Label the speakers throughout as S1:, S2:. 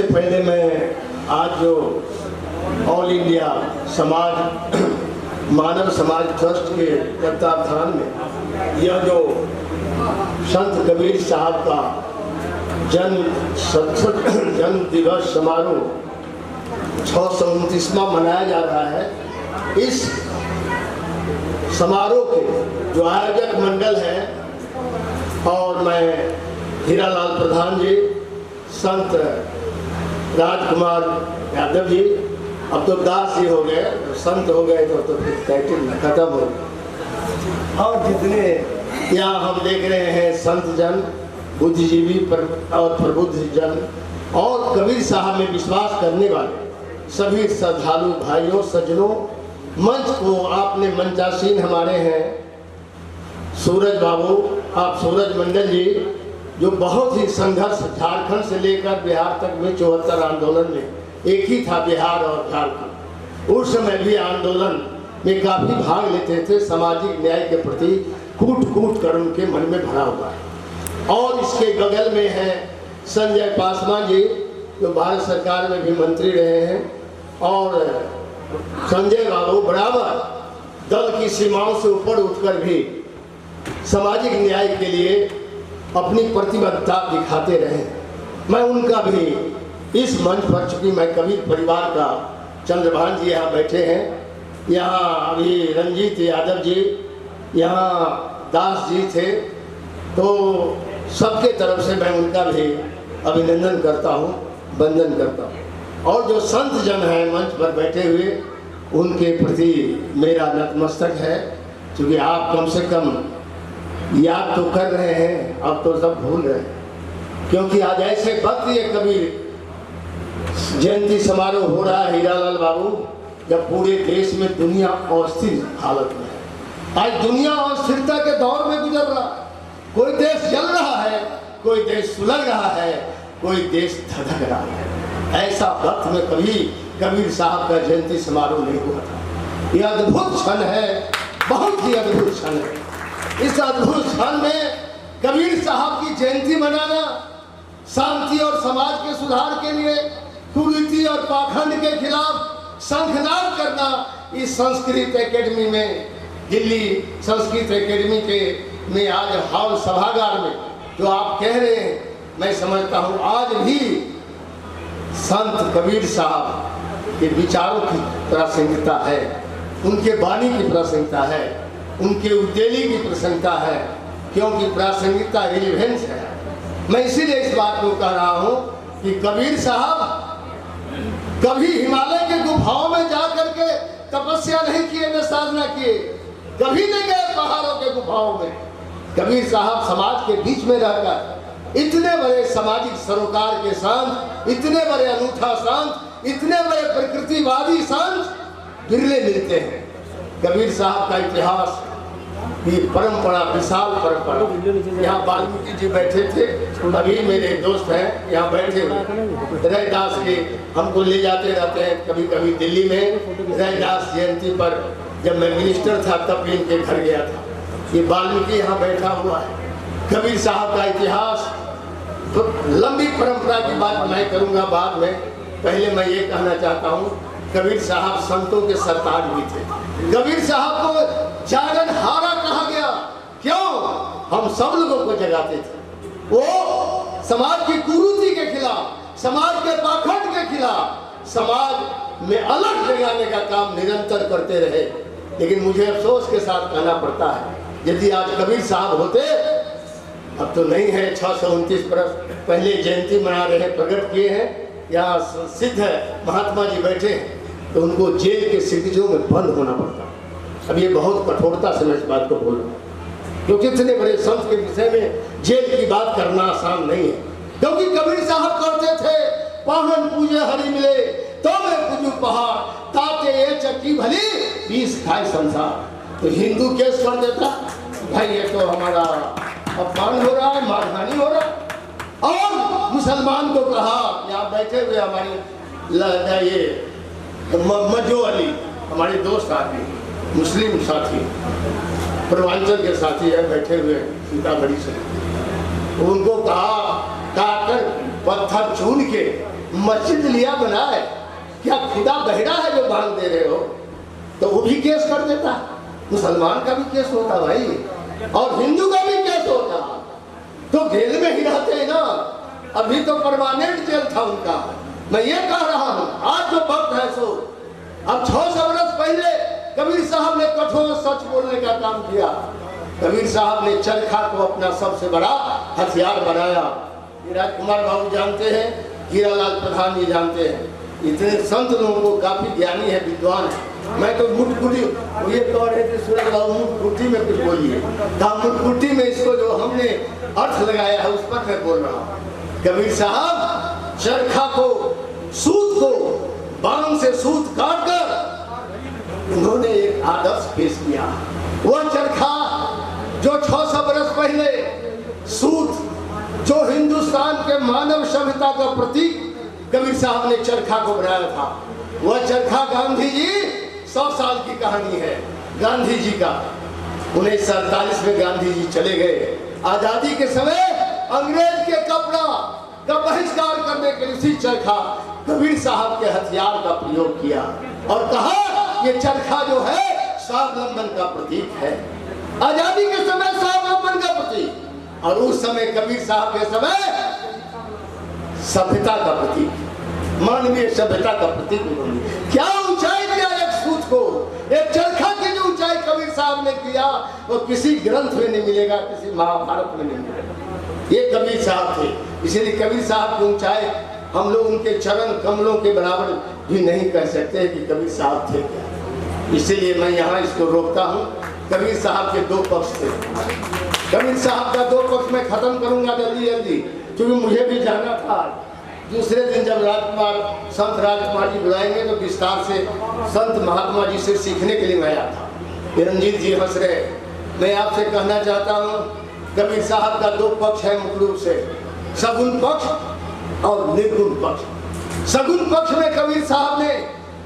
S1: सबसे पहले मैं आज जो ऑल इंडिया समाज मानव समाज ट्रस्ट के तत्वावधान में यह जो संत कबीर साहब का जन्म दिवस समारोह 629वां मनाया जा रहा है। इस समारोह के जो आयोजक मंडल है और मैं हीरालाल प्रधान जी, संत राजकुमार यादव जी, अब तो दास जी हो गए, संत हो गए तो फिर टाइटल खत्म हो गया। और जितने यहाँ हम देख रहे हैं संत जन, बुद्धिजीवी और प्रबुद्ध जन और कबीर साहब में विश्वास करने वाले सभी श्रद्धालु भाइयों सज्जनों, मंच को आपने मंचासीन हमारे हैं सूरज बाबू, आप सूरज मंडल जी, जो बहुत ही संघर्ष झारखंड से लेकर बिहार तक में 74 आंदोलन में एक ही था बिहार और झारखंड। उस समय भी आंदोलन में काफी भाग लेते थे। सामाजिक न्याय के प्रति कूट कूट कर उनके मन में भरा हुआ है। और इसके बगल में है संजय पासवान जी, जो भारत सरकार में भी मंत्री रहे हैं, और संजय बाबू बराबर दल की सीमाओं से ऊपर उठकर भी सामाजिक न्याय के लिए अपनी प्रतिबद्धता दिखाते रहे। मैं उनका भी इस मंच पर, चूंकि मैं कबीर परिवार का, चंद्रभान जी यहाँ बैठे हैं, यहाँ अभी रंजीत यादव जी, यहाँ दास जी थे, तो सबके तरफ से मैं उनका भी अभिनंदन करता हूँ, वंदन करता हूँ। और जो संत जन हैं मंच पर बैठे हुए, उनके प्रति मेरा नतमस्तक है, क्योंकि आप कम से कम याद तो कर रहे हैं, अब तो सब भूल रहे हैं। क्योंकि आज ऐसे वक्त ये कबीर जयंती समारोह हो रहा है हीरालाल बाबू, जब पूरे देश में दुनिया अस्थिर हालत में है। आज दुनिया अस्थिरता के दौर में गुजर रहा है। कोई देश जल रहा है, कोई देश सुलग रहा है, कोई देश धधक रहा है। ऐसा वक्त में कभी कबीर साहब का जयंती समारोह नहीं हुआ था। यह अद्भुत क्षण है, बहुत ही अद्भुत क्षण है। इस अद्भुत क्षण में कबीर साहब की जयंती मनाना, शांति और समाज के सुधार के लिए कुरीति और पाखंड के खिलाफ शंखनाद करना, इस संस्कृत एकेडमी में, दिल्ली संस्कृत एकेडमी के में आज हॉल सभागार में जो आप कह रहे हैं, मैं समझता हूँ आज भी संत कबीर साहब के विचारों की प्रासंगिकता है, उनके वाणी की प्रासंगिकता है, उनके उद्देली की प्रसन्नता है, क्योंकि प्रासंगिकता रिलेवेंस है। मैं इसीलिए इस बात को कह रहा हूँ कि कबीर साहब कभी हिमालय के गुफाओं में जा करके तपस्या नहीं किए, न साधना किए, कभी नहीं गए पहाड़ों के गुफाओं में। कबीर साहब समाज के बीच में रहकर इतने बड़े सामाजिक सरोकार के संत, इतने बड़े अनूठा संत, इतने बड़े प्रकृतिवादी संत बिरले मिलते हैं। कबीर साहब का इतिहास की परंपरा, विशाल परंपरा। यहाँ वाल्मीकि जी बैठे थे, अभी मेरे दोस्त हैं यहाँ बैठे हुए, रैदास के हमको ले जाते रहते हैं कभी कभी दिल्ली में। रैदास जयंती पर जब मैं मिनिस्टर था तब भी इनके घर गया था। ये वाल्मीकि यहाँ बैठा हुआ है। कबीर साहब का इतिहास, तो लंबी परंपरा की बात मैं करूँगा बाद में। पहले मैं ये कहना चाहता हूँ, कबीर साहब संतों के सरताज भी थे। कबीर साहब को जागन हारा कहा गया, क्यों? हम सब लोगों को जगाते थे। वो समाज की कुरीति के खिलाफ, समाज के पाखंड के खिलाफ, समाज में अलग जगाने का काम निरंतर करते रहे। लेकिन मुझे अफसोस के साथ कहना पड़ता है, यदि आज कबीर साहब होते, अब तो नहीं है, 629 बरस पहले जयंती मना रहे हैं, प्रकट किए हैं, यहाँ सिद्ध है महात्मा जी बैठे हैं, तो उनको जेल के सिक्कियों में बंद होना पड़ता। अब ये बहुत कठोरता से मैं इस बात को बोल रहा हूँ, क्योंकि इतने बड़े संत के विषय में जेल की बात करना आसान नहीं है। क्योंकि कबीर साहब करते थे, पावन पूजे हरि मिले तो मैं पूजू पहाड़, ताते ये चक्की भली पीस खाए संसार। तो हिंदू केस कर देता, भाई ये तो हमारा अपमान हो रहा है, मानहानि हो रहा है। और मुसलमान को कहा, यहाँ बैठे हुए हमारे ये मजो अली, हमारे दोस्त आदमी, मुस्लिम साथी, पूर्वांचल के साथी है, बैठे हुए सीतामढ़ी से, उनको कहा काकर पत्थर चून के मस्जिद लिया बनाए, क्या खुदा बहरा है जो बांध दे रहे हो? तो वो भी केस कर देता, मुसलमान का भी केस होता भाई, और हिंदू का भी केस होता, तो जेल में ही रहते हैं ना। अभी तो परमानेंट जेल था उनका। मैं ये कह रहा हूँ, आज जो वक्त है सो, अब 600 वर्ष पहले कबीर साहब ने कठोर सच बोलने का काम किया। कबीर साहब ने चरखा को अपना सबसे बड़ा हथियार बनाया। राजकुमार बाबू जानते हैं, हीरालाल प्रधान जी जानते हैं, इतने संत लोगों को, काफी ज्ञानी है, विद्वान है। मैं तो मुटकुटी, ये कह रहे थे सूरज बाबू मुटकुटी में कुछ बोलिए, मुटकुटी में इसको जो हमने अर्थ लगाया है उस पर मैं बोल रहा हूँ। कबीर साहब चरखा को, सूत को, बांग से सूत काट कर उन्होंने एक आदर्श पेश किया। वह चरखा जो 600 वर्ष पहले, सूत जो हिंदुस्तान के मानव सभ्यता का प्रतीक कबीर साहब ने चरखा को बनाया था, वह चरखा गांधी जी 100 साल की कहानी है गांधी जी का। 1947 में गांधी जी चले गए। आजादी के समय अंग्रेज के कपड़ा का बहिष्कार करने के लिए उसी चरखा, कबीर साहब के हथियार का प्रयोग किया और कहा ये चरखा जो है स्वावलंबन का प्रतीक है। आजादी के समय स्वावलंबन का प्रतीक, और उस समय कबीर साहब के समय सभ्यता का प्रतीक, मानवीय सभ्यता का प्रतीक उन्होंने क्या ऊंचाई दिया एक सूत को, एक चरखा की जो ऊंचाई कबीर साहब ने किया वो किसी ग्रंथ में नहीं मिलेगा, किसी महाभारत में नहीं मिलेगा। ये कबीर साहब थे, इसीलिए कबीर साहब की ऊंचाई हम लोग उनके चरण कमलों के बराबर भी नहीं कह सकते कि कबीर साहब थे क्या। इसीलिए मैं यहाँ इसको रोकता हूँ। कबीर साहब के 2 पक्ष थे। कबीर साहब का 2 पक्ष मैं खत्म करूंगा जल्दी जल्दी, क्योंकि मुझे भी जाना था। दूसरे दिन जब संत राजकुमार जी बुलाएंगे तो विस्तार से संत महात्मा जी से सीखने के लिए मैं आया था। रंजीत जी हंस रहे। मैं आपसे कहना चाहता हूँ, कबीर साहब का 2 पक्ष है मुख्य रूप से, सगुन पक्ष और निर्गुण पक्ष। सगुन पक्ष में कबीर साहब ने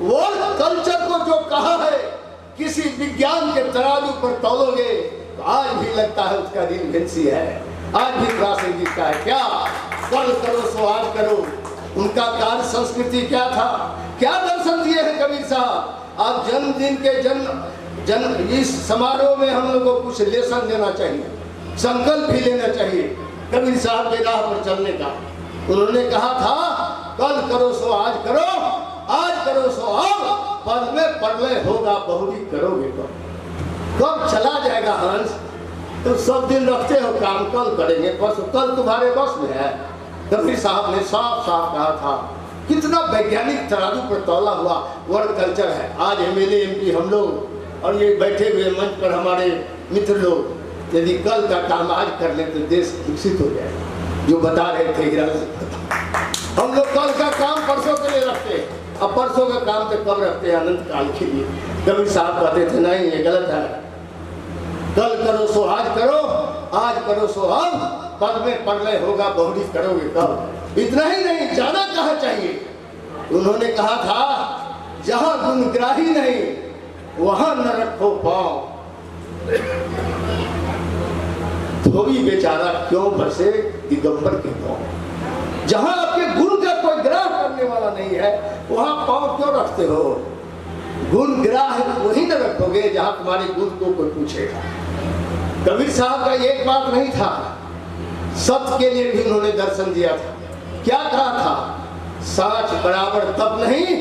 S1: वर्ल्ड कल्चर को जो कहा है, किसी विज्ञान के तराजू पर तौलोगे तो आज भी लगता है उसका रिलेवेंसी है, आज भी प्रासंगिकता है। क्या कल करो सो आज करो, उनका कार्य संस्कृति क्या था, क्या दर्शन दिए हैं कबीर साहब। आप जन्मदिन के जन्म इस समारोह में हम लोग को कुछ लेसन देना चाहिए, संकल्प भी लेना चाहिए कबीर साहब के राह पर चलने का। उन्होंने कहा था कल करो सो आज करो, आज करो सो अब, पल में परलय होगा बहुरी करोगे तो। कब चला जाएगा हंस, तो सब दिन रखते हो काम, कल करेंगे, बस कल तुम्हारे बस में है। कबीर साहब ने साफ साफ कहा था। कितना वैज्ञानिक तराजू पर तौला हुआ वर्ल्ड कल्चर है। आज MLA MP हम लोग और ये बैठे हुए मंच पर हमारे मित्र लोग, यदि कल का काम आज कर ले तो देश विकसित हो जाएगा। जो बता रहे थे हीरा, हम लोग कल का काम परसों के लिए रखते हैं, अब परसों का काम तो कब रखते हैं, अनंत काल के लिए। कबीर साहब कहते थे नहीं ये गलत है, कल करो सो आज करो, आज करो सो अब, पल में परलय होगा बहुरी करोगे कब। इतना ही नहीं, जाना कहाँ चाहिए। उन्होंने कहा था जहां गुणग्राही नहीं वहां न रखो पाँव, धोबी बेचारा क्यों बसे दिगंबर के पाँव। जहां आपके गुण का कोई ग्राह करने वाला नहीं है वहां पाँव क्यों रखते हो। गुण ग्राह वही न रखोगे जहां तुम्हारे गुण को कोई पूछेगा। कबीर साहब का एक बात नहीं था, सत्य के लिए भी उन्होंने दर्शन दिया था। क्या कहा था, साच बराबर तप नहीं,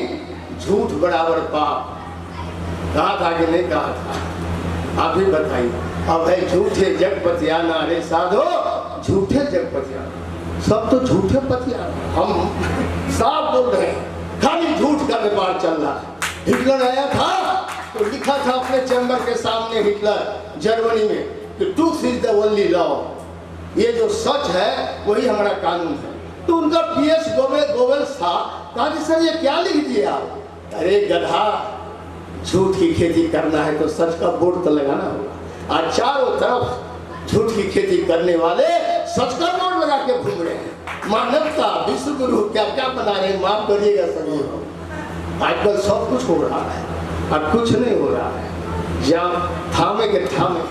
S1: झूठ बराबर पाप। कहा था कि नहीं कहा था, आप ही बताइए। अब है झूठे जगपतियाना रे साधो, झूठे जगपतियाना, सब तो झूठे पतियाना। हम साफ बोल रहे हैं, खाली झूठ का व्यापार चल रहा है। हिटलर आया था तो लिखा था अपने चैम्बर के सामने, हिटलर जर्मनी में, कि truth is the only law, ये जो सच है वही हमारा कानून है। तो उनका PS गोवेल्स था, कहा कि सर ये क्या लिख दिया आप। अरे गधा, झूठ की खेती करना है तो सच का बोर्ड तो लगाना होगा। आज चारों तरफ झूठ की खेती करने वाले सच का बोर्ड लगा के घूम रहे हैं। मानवता, विश्व गुरु क्या क्या बना रहे हैं, माफ करिएगा सभी। आजकल सब कुछ हो रहा है और कुछ नहीं हो रहा है, जहाँ थामे के थामे।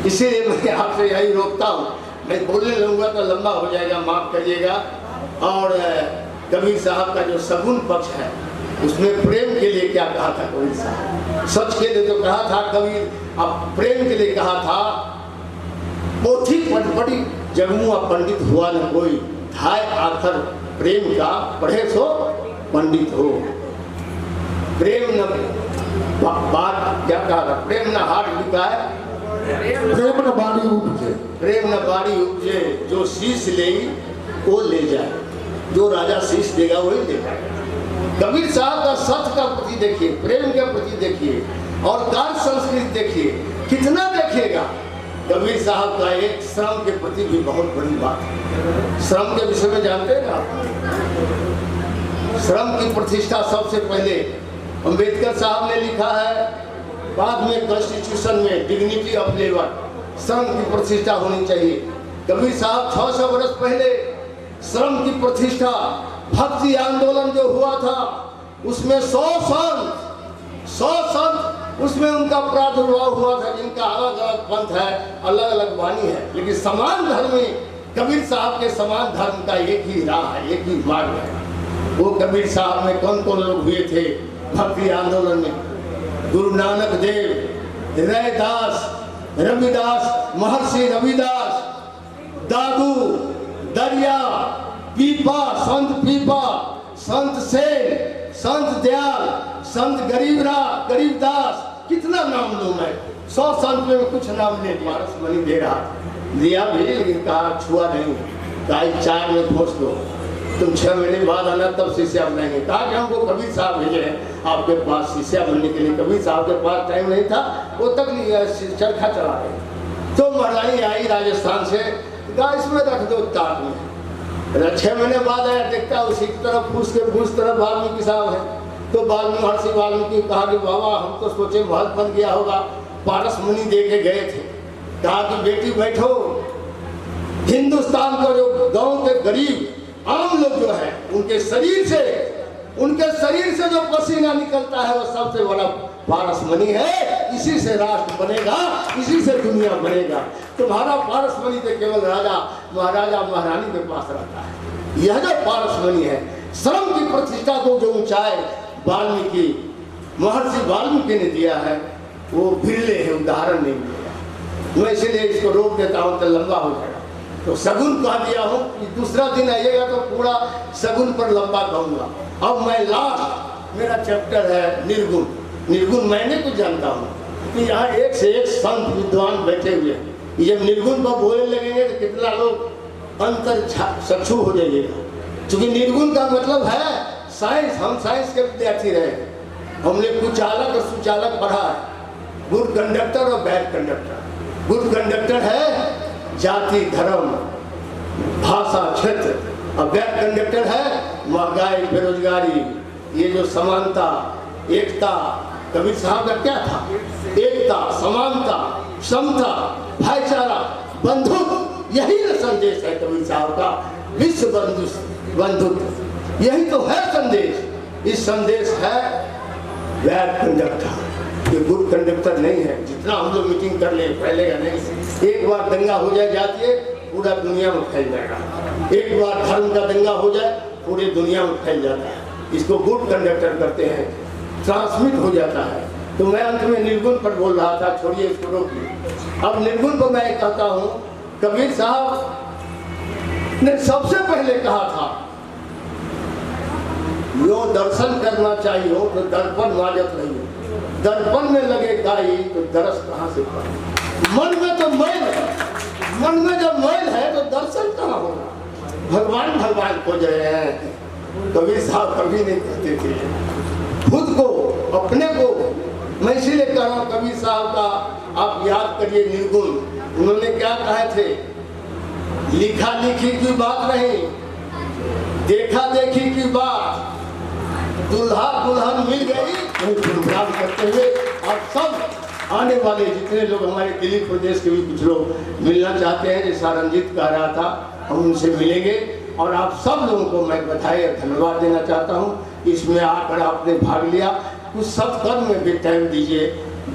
S1: इसीलिए मैं आपसे यही रोकता हूँ, मैं बोलने लगूंगा तो लंबा हो जाएगा, माफ करिएगा। और कबीर साहब का जो सगुन पक्ष है उसमें प्रेम के लिए क्या कहा था कबीर साहब? सच के लिए तो कहा था कबीर, अब प्रेम के लिए कहा था, पोथी पटपटी जगमुआ पंडित हुआ न कोई, धाय आखर प्रेम का पढ़े सो पंडित हो। प्रेम न बात क्या कहा था? प्रेम न हाट बिकाए,
S2: प्रेम न बाड़ी उपजे,
S1: प्रेम न बाड़ी उपजे, जो शीश ले वो ले जाए, जो राजा शीश देगा वही देगा। कबीर साहब का सत्य का प्रति देखिए, प्रेम के प्रति देखिए, और कार्य संस्कृति देखिए, कितना देखिएगा। कबीर साहब का एक श्रम के प्रति भी बहुत बड़ी बात है। श्रम के विषय में जानते हैं ना, श्रम की प्रतिष्ठा सबसे पहले अंबेडकर साहब ने लिखा है, बाद में कॉन्स्टिट्यूशन में डिग्निटी ऑफ लेबर, श्रम की प्रतिष्ठा होनी चाहिए। कबीर साहब 600 वर्ष पहले श्रम की प्रतिष्ठा, भक्ति आंदोलन जो हुआ था उसमें 100 संत उसमें उनका प्रादुर्भाव हुआ था, जिनका अलग अलग पंथ है, अलग अलग वाणी है, लेकिन समान धर्म में कबीर साहब के समान धर्म का एक ही राह है, एक ही मार्ग है। वो कबीर साहब में कौन कौन लोग हुए थे भक्ति आंदोलन में? गुरु नानक देव, रैदास, रविदास, महर्षि रविदास, दादू, दरिया, पीपा, संत सेन, संत दयाल, संत गरीबदास, कितना नाम लूं मैं? 100 संत में कुछ नाम ले पारस मणि दे रहा दिया भी, लेकिन कहा छुआ नहीं, कहा 4 में घोष दो, तुम 6 महीने बाद आना तब शिष्या बनाएंगे। कहा कि हमको कबीर साहब भेजे हैं आपके पास शिष्या बनने के लिए। कबीर साहब के पास टाइम नहीं था, वो तक नहीं चरखा चला रहे। तो महिलाएं आई राजस्थान से, कहा इसमें रख दो ताक में। 6 महीने बाद आया, देखता उसी की तरफ फूस तरफ वाल्मीकि साहब है। तो महर्षि वाल्मीकि कहा कि बाबा हम तो सोचे महल बन गया होगा, पारस मुनि दे के गए थे। कहा कि बेटी बैठो, हिंदुस्तान का जो गांव के गरीब आम लोग जो है उनके शरीर से जो पसीना निकलता है वो सबसे बड़ा पारस मणि है। इसी से राष्ट्र बनेगा, इसी से दुनिया बनेगा। तुम्हारा पारस मणि तो केवल राजा महाराजा महारानी के पास रहता है। यह जो पारस मणि है, श्रम की प्रतिष्ठा को जो ऊंचाई महर्षि वाल्मीकि ने दिया है, वो बिरले है, उदाहरण नहीं मिलेगा। मैं इसलिए इसको रोक देता हूँ तो लंबा हो जाएगा। तो सगुन कह दिया हूँ कि दूसरा दिन आइएगा तो पूरा सगुन पर लंबा कहूँगा। अब मैं लास्ट मेरा चैप्टर है निर्गुण मैंने कुछ जानता हूँ कि यहाँ एक से एक संत विद्वान बैठे हुए हैं। जब निर्गुण पर बोलने लगेंगे तो कितना लोग अंतर चक्षु हो जाइएगा, क्योंकि निर्गुण का मतलब है साइंस। हम साइंस के विद्यार्थी रहे, हमने कुचालक और सुचालक पढ़ा है, गुड कंडक्टर और बैड कंडक्टर। गुड कंडक्टर है जाति, धर्म, भाषा, क्षेत्र, और बैड कंडक्टर है महंगाई, बेरोजगारी, ये जो समानता, एकता। कबीर साहब का क्या था? एकता, समानता, समता, भाईचारा, बंधुत्व, यही ना संदेश है कबीर साहब का। विश्व बंधुत्व, यही तो है संदेश। इस संदेश है बैड कंडक्टर, ये गुड कंडक्टर नहीं है। जितना हम लोग मीटिंग कर ले फैलेगा नहीं। एक बार दंगा हो जाती है पूरा दुनिया में फैल जाएगा। एक बार धर्म का दंगा हो जाए पूरी दुनिया में फैल जाता है। इसको गुड कंडक्टर करते हैं, ट्रांसमिट हो जाता है। तो मैं अंत में निर्गुण पर बोल रहा था, छोड़िए इसको, रोकिए। अब निर्गुण को मैं कहता हूँ, कबीर साहब ने सबसे पहले कहा था, यो दर्शन करना चाहिए हो तो दर्पण माजत नहीं हो, दर्पन में लगे गाई तो दरस कहाँ से पाए। मन में तो मैल है, मन में जब मैल है तो दर्शन कहाँ होगा? भगवान खोज रहे हैं। कबीर साहब कभी नहीं कहते थे खुद को, अपने को। मैं इसीलिए कह रहा हूँ कबीर साहब का आप याद करिए निर्गुण। उन्होंने क्या कहे थे? लिखा लिखी की बात नहीं, देखा देखी की बात। दुल्हा दुल्हन मिल गई प्रोग्राम करते हुए। और सब आने वाले जितने लोग हमारे दिल्ली प्रदेश के भी कुछ लोग मिलना चाहते हैं, जैसा रंजीत कह रहा था, हम उनसे मिलेंगे। और आप सब लोगों को मैं बधाई और धन्यवाद देना चाहता हूँ। इसमें आकर आपने भाग लिया। कुछ सत्कर्म में भी टाइम दीजिए।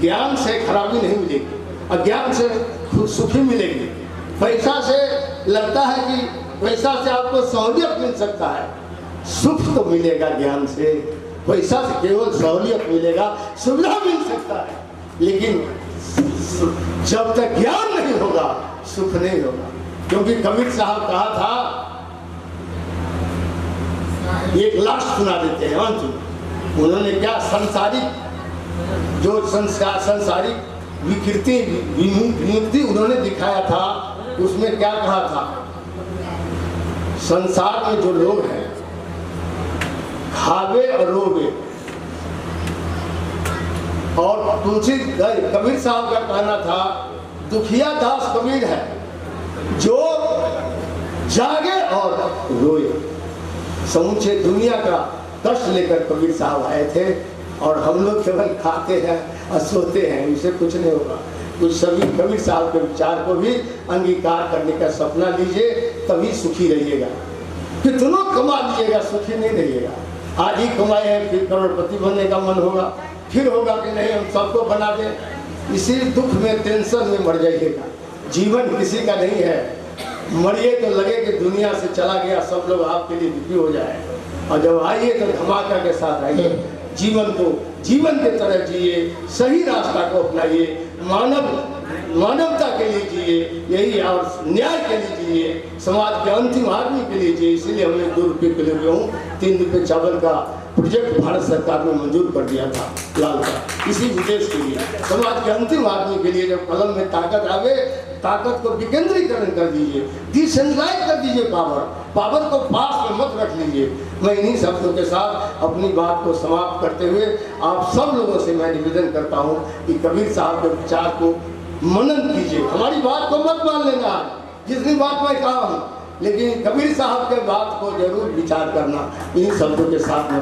S1: ज्ञान से खराबी नहीं मिलेगी, अज्ञान से खुद सुखी मिलेगी। पैसा से लगता है कि पैसा से आपको सहूलियत मिल सकता है, सुख तो मिलेगा ज्ञान से, पैसा से केवल सहूलियत मिलेगा, सुविधा मिल सकता है, लेकिन जब तक ज्ञान नहीं होगा सुख नहीं होगा। क्योंकि कबीर साहब कहा था, एक लास्ट सुना देते हैं अंत में। उन्होंने क्या सांसारिक जो सांसारिक विकृति विमुक्ति उन्होंने दिखाया था, उसमें क्या कहा था, संसार में जो लोग हैं खावे और रोवे, और तुलसी कबीर साहब का कहना था, दुखिया दास कबीर है जो जागे और रोए। समूचे दुनिया का कष्ट लेकर कबीर साहब आए थे, और हम लोग केवल खाते हैं और सोते हैं, इससे कुछ नहीं होगा। कुछ सभी कबीर साहब के विचार को भी अंगीकार करने का सपना लीजिए, तभी सुखी रहिएगा। कितना कमा लीजिएगा सुखी नहीं रहिएगा। आज ही कमाए हैं, फिर करोड़पति बनने का मन होगा, फिर होगा कि नहीं हम सबको बना दें। इसी दुख में टेंशन में मर जाइएगा। जीवन किसी का नहीं है, मरिए तो लगे कि दुनिया से चला गया, सब लोग आपके लिए दुखी हो जाए। और जब आइए तो धमाका के साथ आइए, जीवन को जीवन की तरह जिए, सही रास्ता को अपनाइए, मानवता के लिए जिए, यही और न्याय के लिए जिए, समाज के अंतिम आदमी के लिए जिए। इसीलिए हमने 2 रुपये किलो गेहूँ 3 रुपये चावल का प्रोजेक्ट भारत सरकार ने मंजूर कर दिया था लाल का, इसी उद्देश्य के लिए, समाज के अंतिम आदमी के लिए। जब कलम में ताकत आवे, ताकत को विकेंद्रीकरण कर दीजिए, डिसेंट्रलाइज कर दीजिए पावर को पास में मत रख लीजिए। मैं इन्हीं शब्दों के साथ अपनी बात को समाप्त करते हुए आप सब लोगों से मैं निवेदन करता हूँ कि कबीर साहब के विचार को मनन कीजिए। हमारी बात को मत मान लेना, जितनी बात मैं कहा हूँ, लेकिन कबीर साहब के बात को जरूर विचार करना। इन्हीं शब्दों के साथ मैं